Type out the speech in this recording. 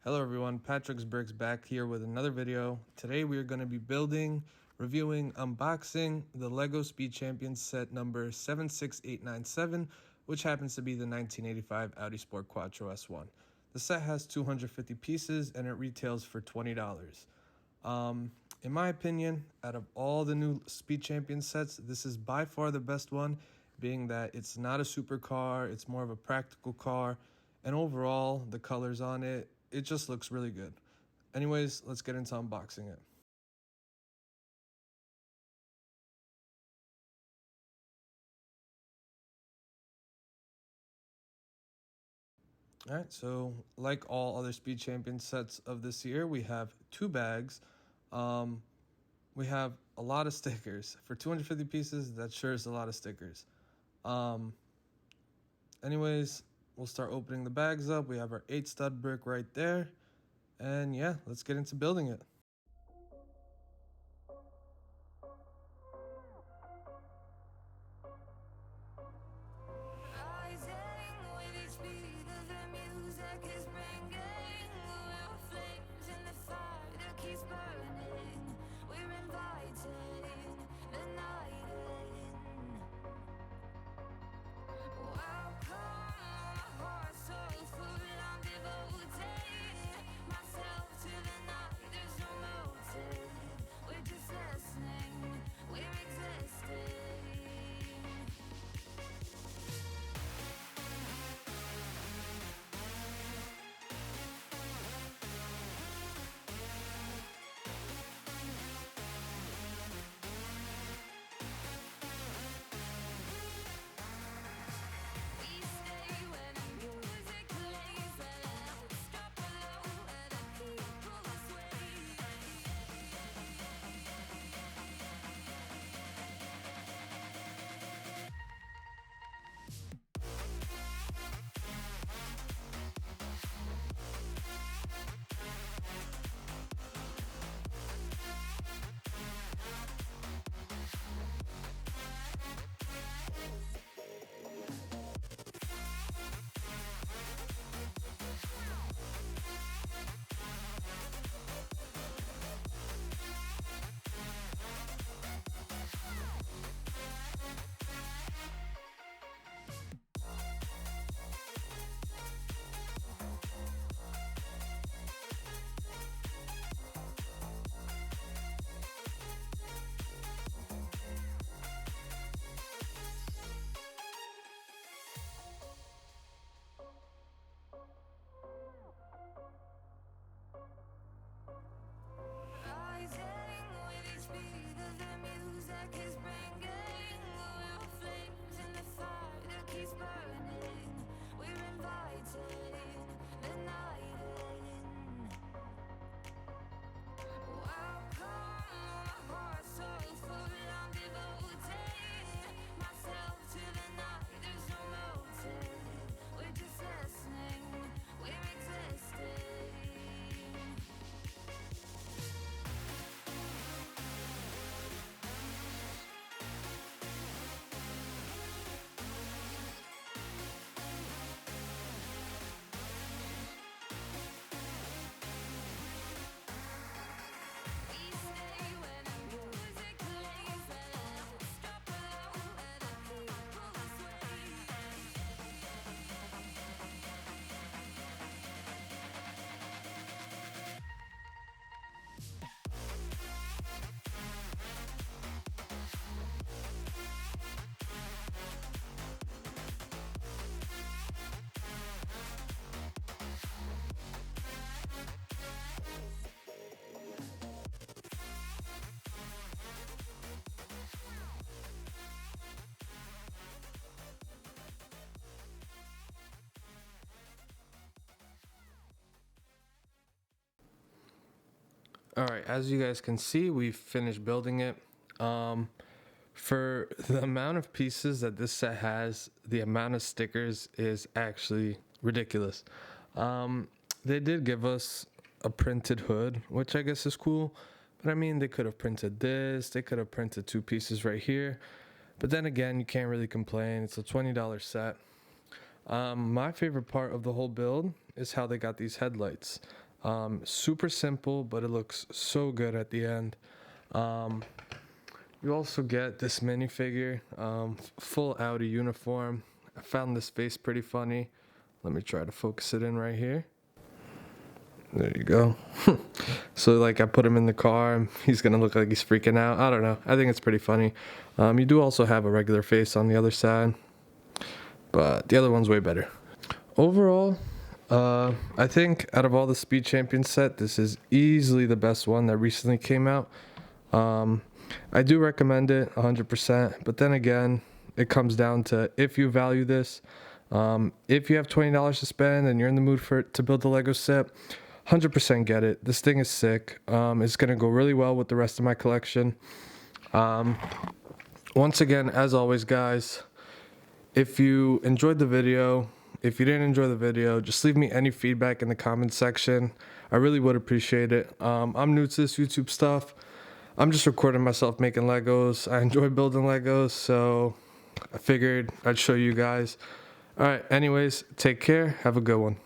Hello everyone, Patrick's Bricks back here with another video. Today we are going to be building, reviewing, unboxing the LEGO Speed Champions set number 76897, which happens to be the 1985 Audi Sport Quattro S1. The set has 250 pieces and it retails for $20. In my opinion, out of all the new Speed Champions sets, this is by far the best one, being that it's not a supercar, it's more of a practical car, and overall, the colors on it just looks really good. Anyways, let's get into unboxing it. All right, so like all other Speed Champion sets of this year, we have two bags. We have a lot of stickers. For 250 pieces, that sure is a lot of stickers. Anyways, we'll start opening the bags up. We have our 8 stud brick right there. And yeah, let's get into building it. All right, as you guys can see, we've finished building it. For the amount of pieces that this set has, the amount of stickers is actually ridiculous. They did give us a printed hood, which I guess is cool. But I mean, they could have printed this. They could have printed 2 pieces right here. But then again, you can't really complain. It's a $20 set. My favorite part of the whole build is how they got these headlights. Super simple, but it looks so good at the end. You also get this minifigure, full Audi uniform. I found this face pretty funny. Let me try to focus it in right here. There you go. So like I put him in the car, he's gonna look like he's freaking out. I don't know. I think it's pretty funny. You do also have a regular face on the other side, but the other one's way better. Overall, I think out of all the Speed Champions set, this is easily the best one that recently came out. I do recommend it 100%, but then again, it comes down to if you value this. If you have $20 to spend and you're in the mood to build the Lego set, 100% get it. This thing is sick. It's going to go really well with the rest of my collection. Once again, as always, guys, if you enjoyed the video, if you didn't enjoy the video, just leave me any feedback in the comment section. I really would appreciate it. I'm new to this YouTube stuff. I'm just recording myself making Legos. I enjoy building Legos, so I figured I'd show you guys. All right, anyways, take care. Have a good one.